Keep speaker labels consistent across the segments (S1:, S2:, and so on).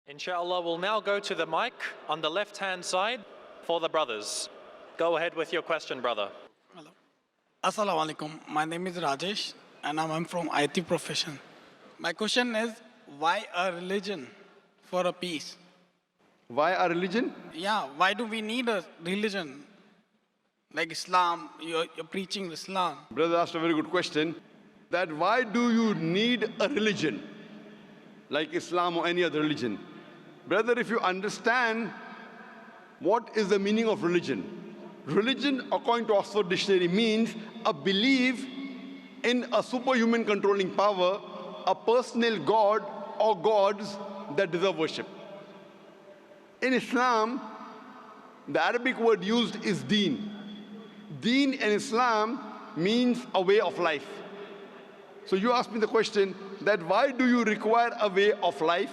S1: Inshallah, we'll now go to the mic on the left-hand side for the brothers. Go ahead with your question, brother.
S2: Hello. Assalamu alaikum. My name is Rajesh and I'm from IT profession. My question is, why a religion for a peace?
S3: Why a religion?
S2: Yeah, why do we need a religion? Like Islam, you're preaching Islam.
S3: Brother asked a very good question. That why do you need a religion? Like Islam or any other religion? Brother, if you understand what is the meaning of religion. Religion, according to Oxford Dictionary, means a belief in a superhuman controlling power, a personal god or gods that deserve worship. In Islam, the Arabic word used is deen. Deen in Islam means a way of life. So you ask me the question that why do you require a way of life?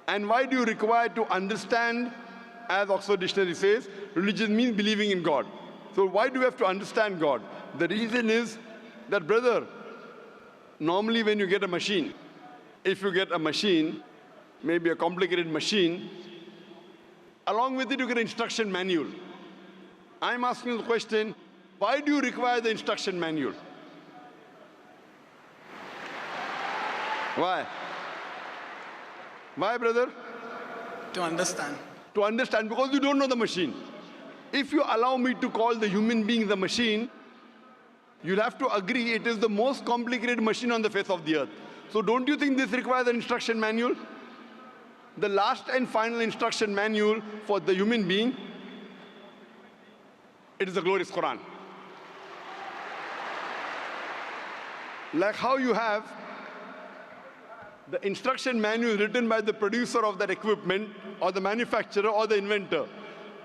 S3: And why do you require to understand, as Oxford Dictionary says, religion means believing in God. So why do you have to understand God? The reason is that, brother, normally when you get a machine, if you get a machine, maybe a complicated machine, along with it you get an instruction manual. I'm asking you the question, why do you require the instruction manual? Why? Why, brother?
S2: To understand.
S3: To understand, because you don't know the machine. If you allow me to call the human being the machine, you'll have to agree it is the most complicated machine on the face of the earth. So don't you think this requires an instruction manual? The last and final instruction manual for the human being, it is the glorious Quran. Like how you have the instruction manual written by the producer of that equipment, or the manufacturer, or the inventor.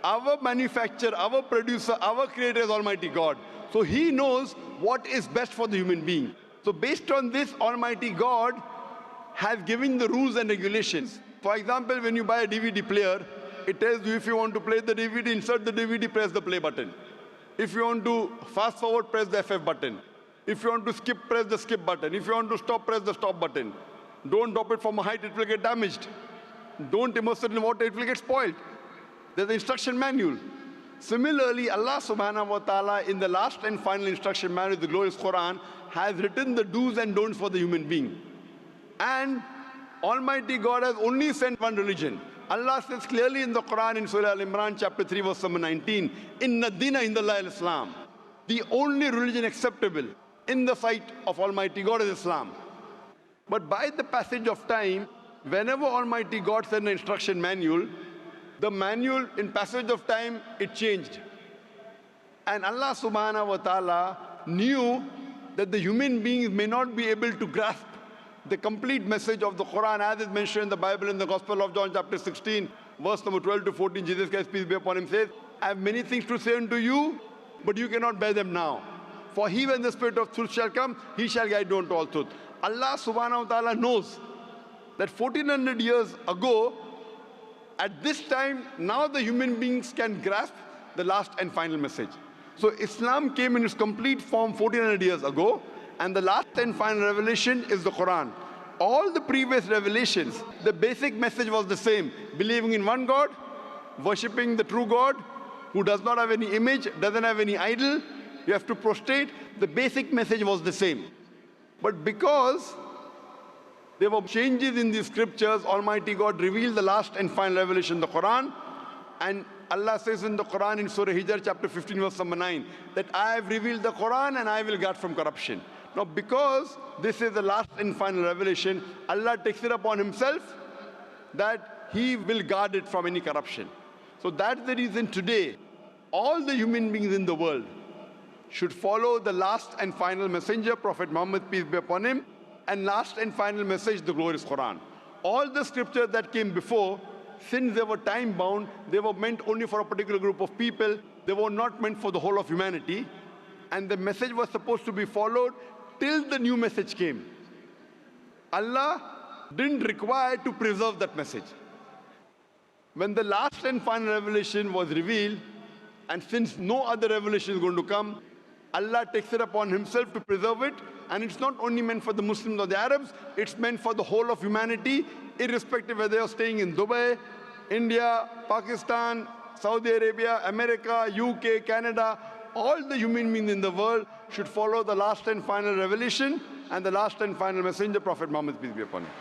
S3: Our manufacturer, our producer, our creator is Almighty God. So He knows what is best for the human being. So based on this, Almighty God has given the rules and regulations. For example, when you buy a DVD player, it tells you if you want to play the DVD, insert the DVD, press the play button. If you want to fast forward, press the FF button. If you want to skip, press the skip button. If you want to stop, press the stop button. Don't drop it from a height, it will get damaged. Don't immerse it in water, it will get spoiled. There's the instruction manual. Similarly, Allah subhanahu wa ta'ala in the last and final instruction manual, the glorious Quran, has written the do's and don'ts for the human being. And Almighty God has only sent one religion. Allah says clearly in the Quran in Surah Al-Imran chapter 3 verse number 19, Inna dina indallahi al-Islam. The only religion acceptable in the sight of Almighty God is Islam. But by the passage of time, whenever Almighty God sent an instruction manual, the manual in passage of time, it changed. And Allah subhanahu wa ta'ala knew that the human beings may not be able to grasp the complete message of the Quran as is mentioned in the Bible in the Gospel of John chapter 16, verse number 12 to 14. Jesus Christ, peace be upon him, says, I have many things to say unto you, but you cannot bear them now. For he, when the Spirit of truth shall come, he shall guide you unto all truth. Allah subhanahu wa ta'ala knows that 1400 years ago, at this time, now the human beings can grasp the last and final message. So Islam came in its complete form 1400 years ago, and the last and final revelation is the Quran. All the previous revelations, the basic message was the same: believing in one God, worshipping the true God, who does not have any image, doesn't have any idol, you have to prostrate. The basic message was the same. But because there were changes in the scriptures, Almighty God revealed the last and final revelation, the Quran. And Allah says in the Quran in Surah Hijr chapter 15 verse number 9, that I have revealed the Quran and I will guard from corruption. Now because this is the last and final revelation, Allah takes it upon himself that he will guard it from any corruption. So that's the reason today, all the human beings in the world should follow the last and final messenger, Prophet Muhammad, peace be upon him, and last and final message, the glorious Quran. All the scriptures that came before, since they were time-bound, they were meant only for a particular group of people. They were not meant for the whole of humanity. And the message was supposed to be followed till the new message came. Allah didn't require to preserve that message. When the last and final revelation was revealed, and since no other revelation is going to come, Allah takes it upon himself to preserve it, and it's not only meant for the Muslims or the Arabs, it's meant for the whole of humanity, irrespective whether you're staying in Dubai, India, Pakistan, Saudi Arabia, America, UK, Canada. All the human beings in the world should follow the last and final revelation and the last and final messenger, Prophet Muhammad, peace be upon him.